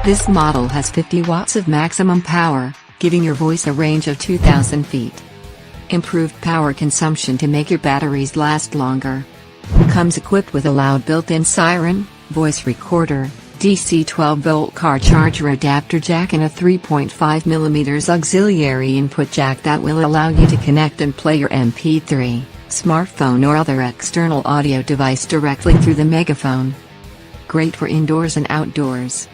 This model has 50 watts of maximum power, giving your voice a range of 2,000 feet. Improved power consumption to make your batteries last longer. Comes equipped with a loud built-in siren, voice recorder, DC 12-volt car charger adapter jack and a 3.5mm auxiliary input jack that will allow you to connect and play your MP3, smartphone or other external audio device directly through the Megaphone. Great for indoors and outdoors.